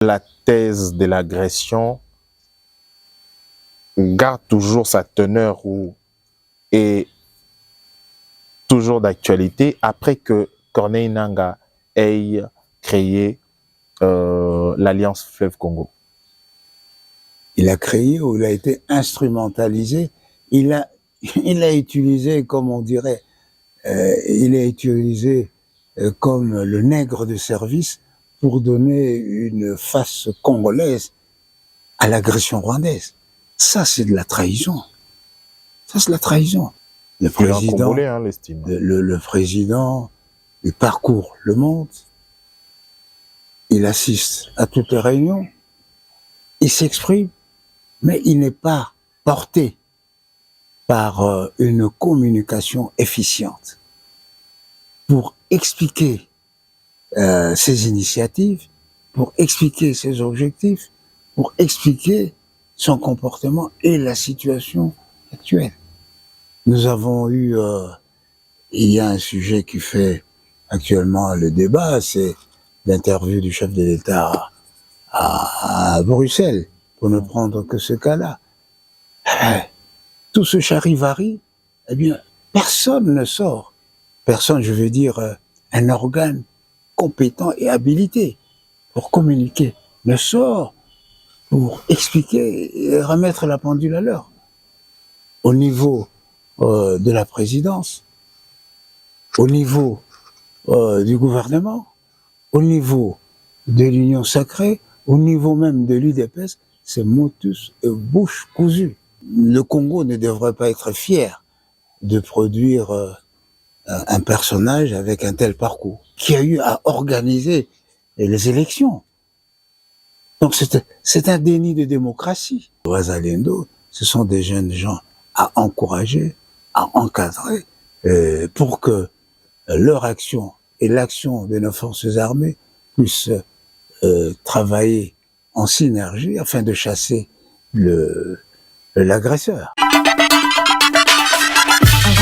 La thèse de l'agression garde toujours sa teneur ou est toujours d'actualité après que Corneille Nangaa ait créé l'Alliance Fleuve Congo. Il a créé ou il a été instrumentalisé. Il a utilisé, comme on dirait, il a utilisé comme le nègre de service pour donner une face congolaise à l'agression rwandaise. Ça, c'est de la trahison. Ça, c'est de la trahison. Le président, Congolais, hein, l'estime. Le président, il parcourt le monde, il assiste à toutes les réunions, il s'exprime, mais il n'est pas porté par une communication efficiente pour expliquer ses initiatives, pour expliquer ses objectifs, pour expliquer son comportement et la situation actuelle. Nous avons eu, il y a un sujet qui fait actuellement le débat, c'est l'interview du chef de l'État à Bruxelles, pour ne prendre que ce cas-là. Tout ce charivari, eh bien, personne ne sort. Personne, je veux dire, un organe compétent et habilité pour communiquer ne sort pour expliquer et remettre la pendule à l'heure. Au niveau de la présidence, au niveau du gouvernement, au niveau de l'Union sacrée, au niveau même de l'UDPS, c'est motus et bouche cousue. Le Congo ne devrait pas être fier de produire un personnage avec un tel parcours, qui a eu à organiser les élections. Donc c'est un déni de démocratie. Wazalendo, ce sont des jeunes gens à encourager, à encadrer, pour que leur action et l'action de nos forces armées puissent travailler en synergie afin de chasser l'agresseur.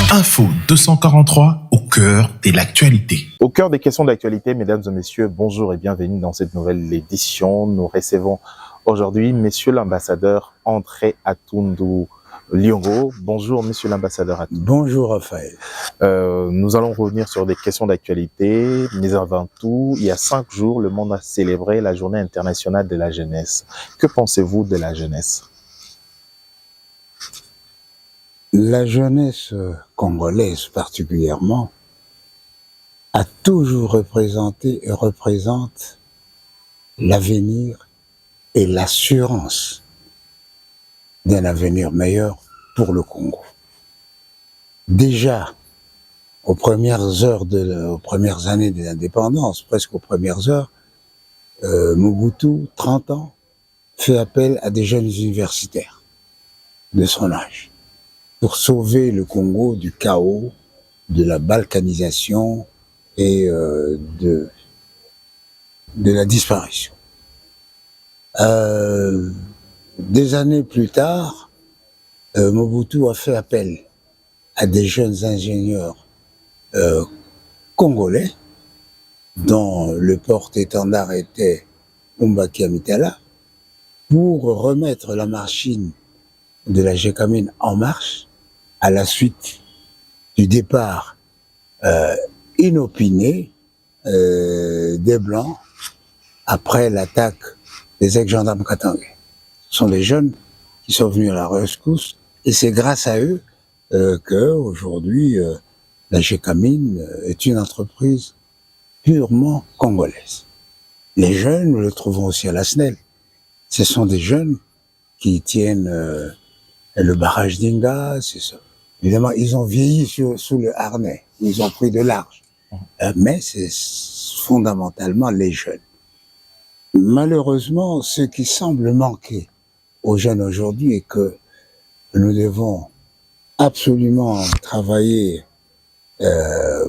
Info 243 au cœur de l'actualité. Au cœur des questions d'actualité, mesdames et messieurs, bonjour et bienvenue dans cette nouvelle édition. Nous recevons aujourd'hui monsieur l'ambassadeur André Atundu Liongo. Bonjour monsieur l'ambassadeur Atundu. Bonjour Raphaël. Nous allons revenir sur des questions d'actualité, mais avant tout, il y a 5 jours, le monde a célébré la journée internationale de la jeunesse. Que pensez-vous de la jeunesse ? La jeunesse congolaise particulièrement a toujours représenté et représente l'avenir et l'assurance d'un avenir meilleur pour le Congo. Déjà, aux premières années de l'indépendance, presque aux premières heures, Mobutu, 30 ans, fait appel à des jeunes universitaires de son âge pour sauver le Congo du chaos, de la balkanisation et de la disparition. Des années plus tard, Mobutu a fait appel à des jeunes ingénieurs congolais, dont le porte-étendard était Umbaki Amitala, pour remettre la machine de la Gécamine en marche à la suite du départ inopiné des Blancs après l'attaque des ex-gendarmes katangais. Ce sont les jeunes qui sont venus à la rescousse et c'est grâce à eux que aujourd'hui la Gécamine est une entreprise purement congolaise. Les jeunes, nous le trouvons aussi à la SNEL. Ce sont des jeunes qui tiennent le barrage d'Inga, c'est ça. Évidemment, ils ont vieilli sous le harnais, ils ont pris de l'âge. Mais c'est fondamentalement les jeunes. Malheureusement, ce qui semble manquer aux jeunes aujourd'hui est que nous devons absolument travailler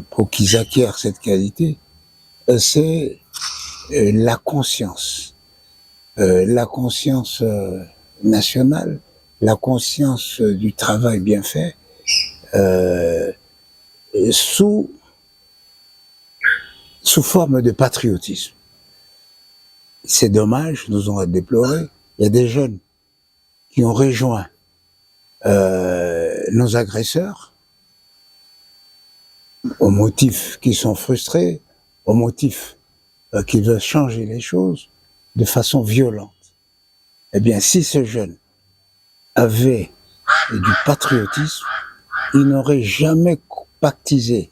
pour qu'ils acquièrent cette qualité, c'est la conscience nationale, la conscience du travail bien fait, sous forme de patriotisme. c'est dommage, nous avons à déplorer. Il y a des jeunes qui ont rejoint nos agresseurs au motif qu'ils sont frustrés, au motif qu'ils veulent changer les choses de façon violente. Eh bien, si ce jeune avait du patriotisme, il n'aurait jamais pactisé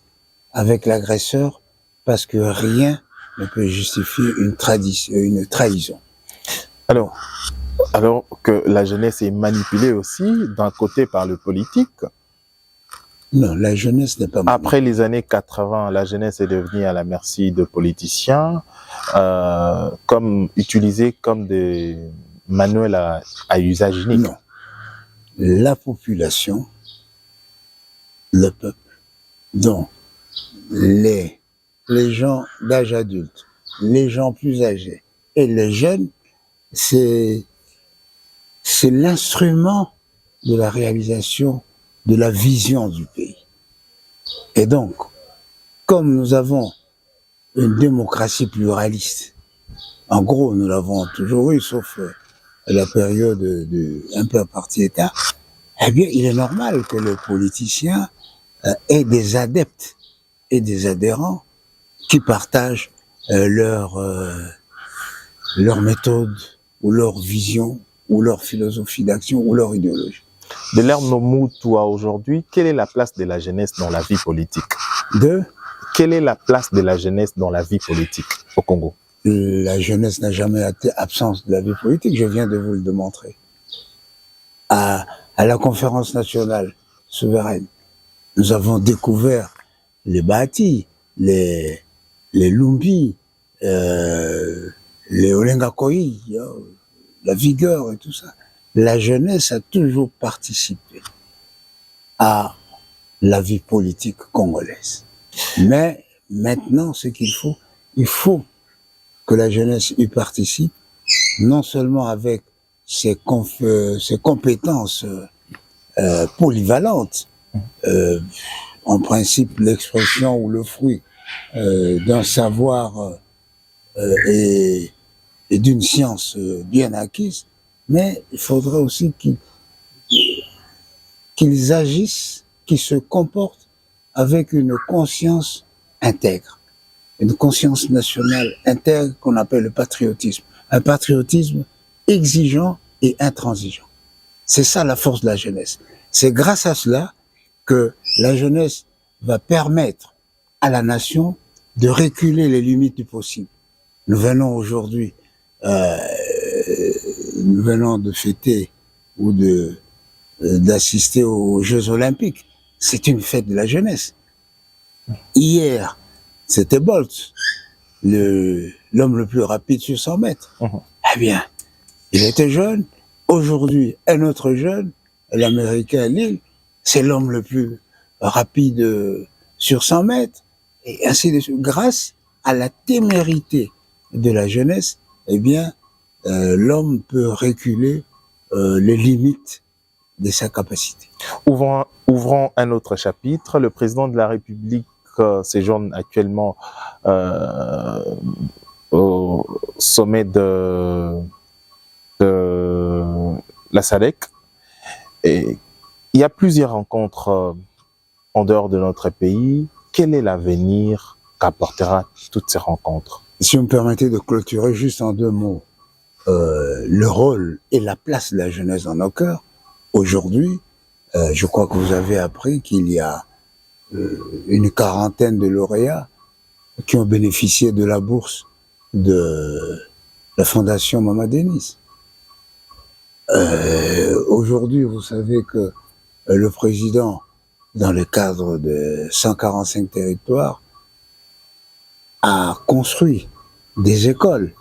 avec l'agresseur parce que rien ne peut justifier une trahison. Alors que la jeunesse est manipulée aussi d'un côté par le politique. Non, la jeunesse n'est pas manipulée. Après les années 80, la jeunesse est devenue à la merci de politiciens, utilisés comme des manuels à usage unique. Non. La population, le peuple, donc les gens d'âge adulte, les gens plus âgés et les jeunes, c'est l'instrument de la réalisation de la vision du pays. Et donc, comme nous avons une démocratie pluraliste, en gros, nous l'avons toujours eu, sauf la période un peu apartheid, eh bien, il est normal que les politiciens aient des adeptes et des adhérents qui partagent leur méthode ou leur vision ou leur philosophie d'action ou leur idéologie. De l'ère Mobutu à aujourd'hui, quelle est la place de la jeunesse dans la vie politique? Quelle est la place de la jeunesse dans la vie politique au Congo? La jeunesse n'a jamais été absence de la vie politique, je viens de vous le démontrer. À la conférence nationale souveraine, nous avons découvert les Bati, les Lumbi, les Olengakoi, la vigueur et tout ça. La jeunesse a toujours participé à la vie politique congolaise. Mais maintenant, ce qu'il faut, il faut que la jeunesse y participe, non seulement avec ses compétences polyvalentes, en principe l'expression ou le fruit d'un savoir et d'une science bien acquise, mais il faudrait aussi qu'ils agissent, qu'ils se comportent avec une conscience intègre, une conscience nationale intègre qu'on appelle le patriotisme, un patriotisme exigeant et intransigeant. C'est ça la force de la jeunesse. C'est grâce à cela que la jeunesse va permettre à la nation de reculer les limites du possible. Nous venons aujourd'hui, nous venons de fêter ou d'assister aux Jeux Olympiques. C'est une fête de la jeunesse. Hier, c'était Bolt, l'homme le plus rapide sur 100 mètres. Eh bien, il était jeune. Aujourd'hui, un autre jeune, l'Américain Lille, c'est l'homme le plus rapide sur 100 mètres. Et ainsi de suite. Grâce à la témérité de la jeunesse, eh bien, l'homme peut reculer les limites de sa capacité. Ouvrons un autre chapitre. Le président de la République séjourne actuellement au sommet de la SADC. Et il y a plusieurs rencontres en dehors de notre pays. Quel est l'avenir qu'apportera toutes ces rencontres? Si vous me permettez de clôturer juste en 2 mots, le rôle et la place de la jeunesse dans nos cœurs. Aujourd'hui, je crois que vous avez appris qu'il y a une quarantaine de lauréats qui ont bénéficié de la bourse de la Fondation Mama Denis. Aujourd'hui, vous savez que le président, dans le cadre de 145 territoires, a construit des écoles,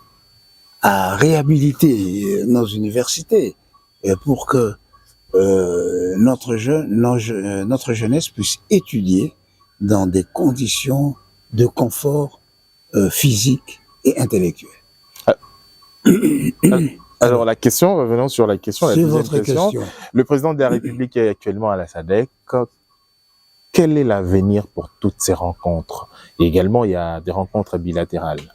a réhabilité nos universités pour que notre jeunesse puisse étudier dans des conditions de confort physique et intellectuel. Alors la question, revenons sur la question, la deuxième question. Le président de la République est actuellement à la SADC. Quel est l'avenir pour toutes ces rencontres? Et également, il y a des rencontres bilatérales.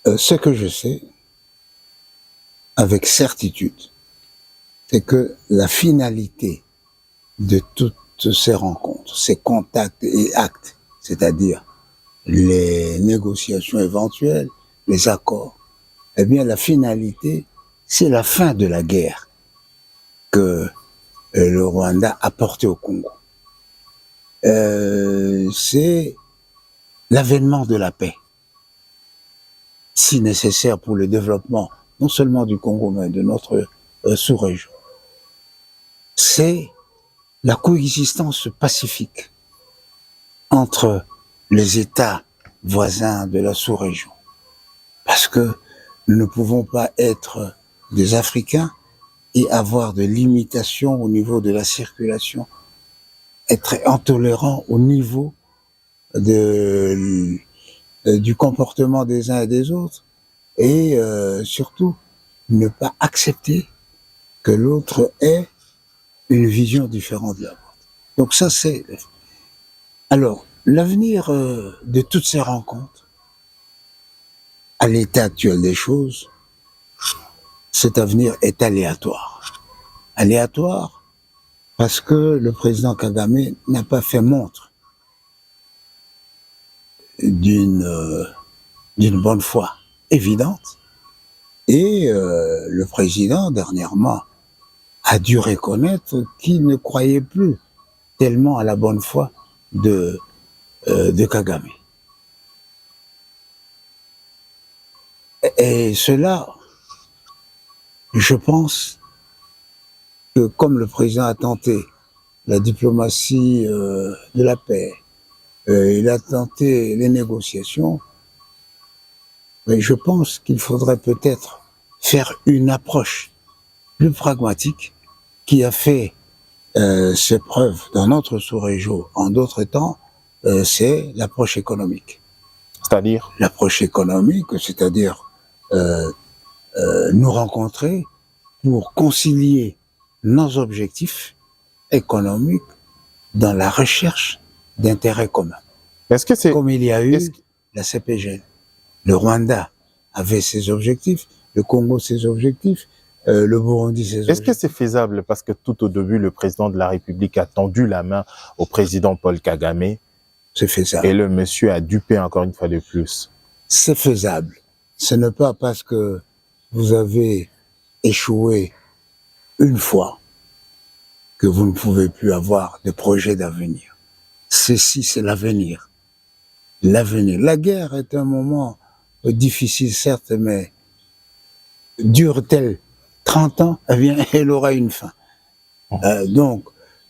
Ce que je sais, avec certitude, c'est que la finalité de toutes ces rencontres, ces contacts et actes, c'est-à-dire les négociations éventuelles, les accords, eh bien la finalité, c'est la fin de la guerre que le Rwanda a portée au Congo. C'est l'avènement de la paix, si nécessaire pour le développement non seulement du Congo, mais de notre sous-région. C'est la coexistence pacifique entre les États voisins de la sous-région. Parce que nous ne pouvons pas être des Africains et avoir de limitations au niveau de la circulation, être intolérant au niveau du comportement des uns et des autres, et surtout ne pas accepter que l'autre ait une vision différente de la vôtre. Donc ça, c'est... Alors, l'avenir de toutes ces rencontres, à l'état actuel des choses, cet avenir est aléatoire. Aléatoire parce que le président Kagame n'a pas fait montre d'une bonne foi évidente, et le président, dernièrement, a dû reconnaître qu'il ne croyait plus tellement à la bonne foi de Kagame. Et cela, je pense que comme le président a tenté la diplomatie de la paix, il a tenté les négociations, mais je pense qu'il faudrait peut-être faire une approche plus pragmatique qui a fait ses preuves dans notre sous-région en d'autres temps, c'est l'approche économique. C'est-à-dire? L'approche économique, c'est-à-dire nous rencontrer pour concilier nos objectifs économiques dans la recherche d'intérêts communs. Est-ce que c'est... Comme il y a eu la CPGL. Le Rwanda avait ses objectifs, le Congo ses objectifs, le Burundi ses objectifs. Est-ce que c'est faisable? Parce que tout au début, le président de la République a tendu la main au président Paul Kagame. C'est faisable. Et le monsieur a dupé encore une fois de plus. C'est faisable. Ce n'est pas parce que vous avez échoué une fois que vous ne pouvez plus avoir de projet d'avenir. Ceci, c'est l'avenir. L'avenir. La guerre est un moment difficile, certes, mais dure-t-elle 30 ans, eh bien, elle aura une fin. Donc,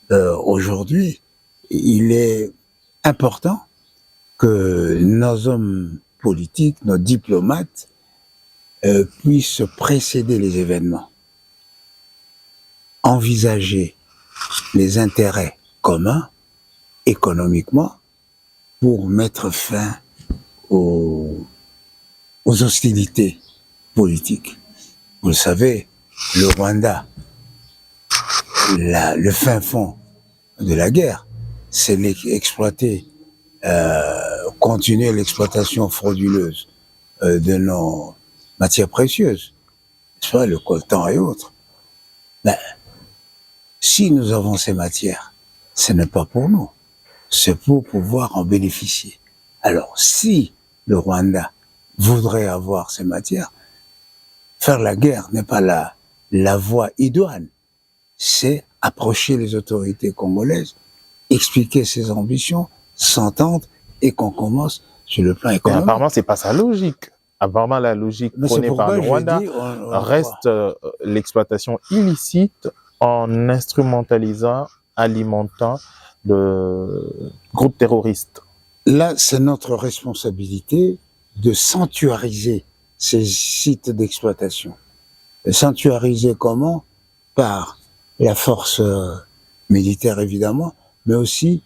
aujourd'hui, il est important que nos hommes politiques, nos diplomates, puissent précéder les événements, envisager les intérêts communs économiquement pour mettre fin aux hostilités politiques. Vous le savez, le Rwanda, le fin fond de la guerre, c'est exploiter, continuer l'exploitation frauduleuse de nos matières précieuses, soit le coltan et autres. Ben, si nous avons ces matières, ce n'est pas pour nous, c'est pour pouvoir en bénéficier. Alors, si le Rwanda voudrait avoir ces matières, faire la guerre n'est pas la voie idoine, c'est approcher les autorités congolaises, expliquer ses ambitions, s'entendre et qu'on commence sur le plan économique. Mais apparemment, c'est pas sa logique. Apparemment, la logique prônée par le Rwanda reste l'exploitation illicite en instrumentalisant, alimentant de groupes terroristes. Là, c'est notre responsabilité de sanctuariser ces sites d'exploitation. Sanctuariser comment? Par la force militaire, évidemment, mais aussi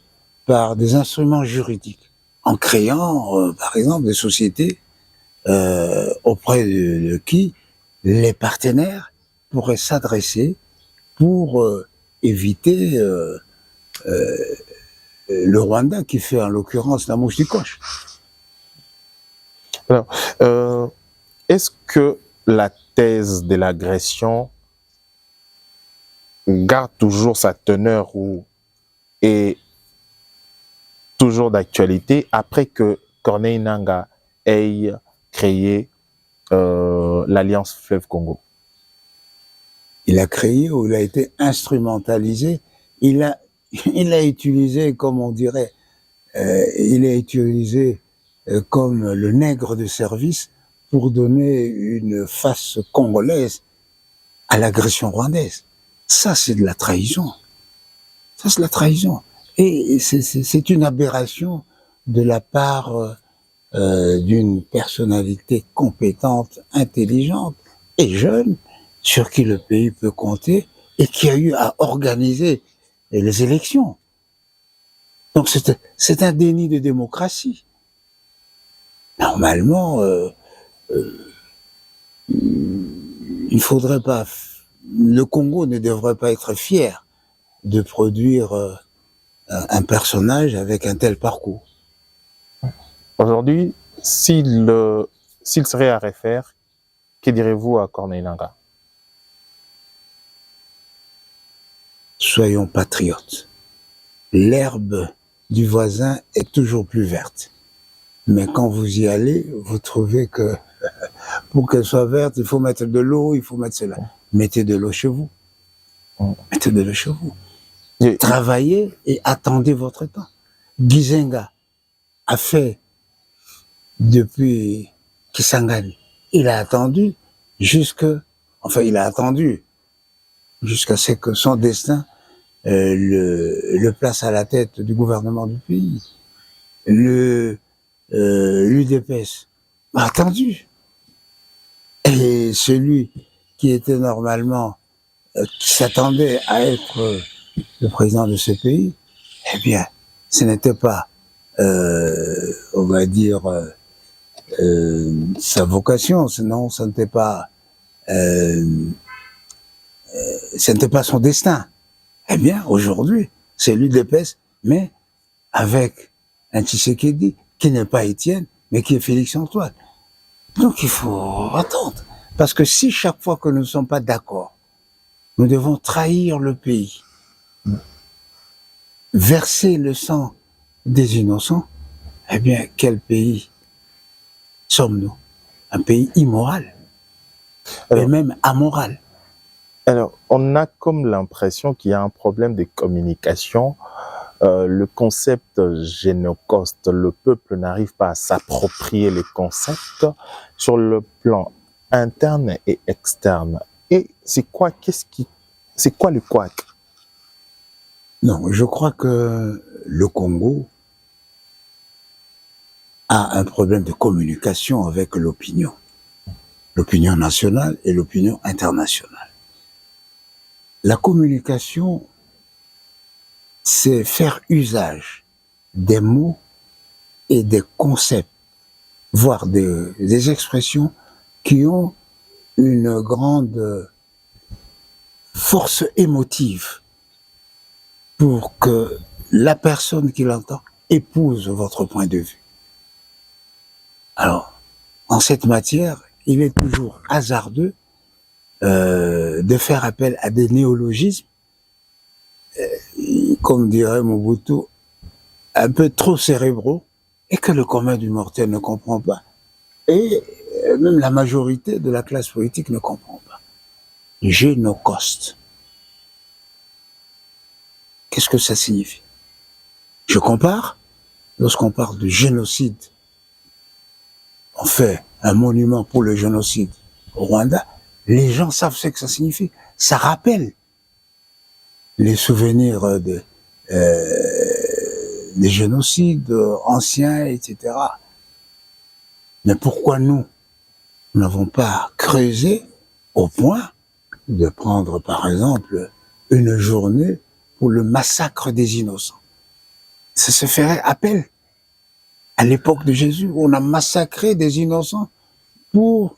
par des instruments juridiques, en créant, par exemple, des sociétés auprès de qui les partenaires pourraient s'adresser pour éviter le Rwanda qui fait en l'occurrence la mouche du coche. Alors, est-ce que la thèse de l'agression garde toujours sa teneur ou est toujours d'actualité après que Corneille Nangaa ait créé l'Alliance Fleuve Congo? Il a créé ou il a été instrumentalisé. Il a, il a utilisé, comme on dirait, il est utilisé comme le nègre de service pour donner une face congolaise à l'agression rwandaise. Ça, c'est de la trahison. Ça, c'est de la trahison. Et c'est une aberration de la part d'une personnalité compétente, intelligente et jeune, sur qui le pays peut compter et qui a eu à organiser les élections. Donc c'est un déni de démocratie. Normalement, il faudrait pas. Le Congo ne devrait pas être fier de produire un personnage avec un tel parcours. Aujourd'hui, s'il serait à refaire, que direz-vous à Corneille Nangaa? Soyons patriotes. L'herbe du voisin est toujours plus verte. Mais quand vous y allez, vous trouvez que pour qu'elle soit verte, il faut mettre de l'eau, il faut mettre cela. Mettez de l'eau chez vous. Mettez de l'eau chez vous. Travaillez et attendez votre temps. Gizenga a fait depuis Kisangani. Il a attendu il a attendu jusqu'à ce que son destin le place à la tête du gouvernement du pays. L'UDPS a attendu. Et celui qui était normalement, qui s'attendait à être le président de ce pays, eh bien, ce n'était pas, on va dire, sa vocation, sinon ce n'était pas son destin. Eh bien, aujourd'hui, c'est l'UDPS, mais avec un Tshisekedi qui n'est pas Étienne, mais qui est Félix Antoine. Donc il faut attendre. Parce que si chaque fois que nous ne sommes pas d'accord, nous devons trahir le pays, verser le sang des innocents, eh bien, quel pays sommes-nous? Un pays immoral, et même amoral. Alors, on a comme l'impression qu'il y a un problème de communication. Le concept génocoste, le peuple n'arrive pas à s'approprier les concepts sur le plan interne et externe. Et c'est quoi le couac? Non, je crois que le Congo a un problème de communication avec l'opinion nationale et l'opinion internationale. La communication, c'est faire usage des mots et des concepts, voire des expressions qui ont une grande force émotive pour que la personne qui l'entend épouse votre point de vue. Alors, en cette matière, il est toujours hasardeux de faire appel à des néologismes, comme dirait Mobutu, un peu trop cérébraux, et que le commun du mortel ne comprend pas. Et même la majorité de la classe politique ne comprend pas. Génocoste. Qu'est-ce que ça signifie? Je compare. Lorsqu'on parle de génocide, on fait un monument pour le génocide au Rwanda, les gens savent ce que ça signifie. Ça rappelle les souvenirs des génocides anciens, etc. Mais pourquoi nous n'avons pas creusé au point de prendre, par exemple, une journée pour le massacre des innocents? Ça se ferait appel à l'époque de Jésus, où on a massacré des innocents pour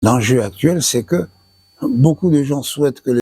L'enjeu actuel, c'est que beaucoup de gens souhaitent que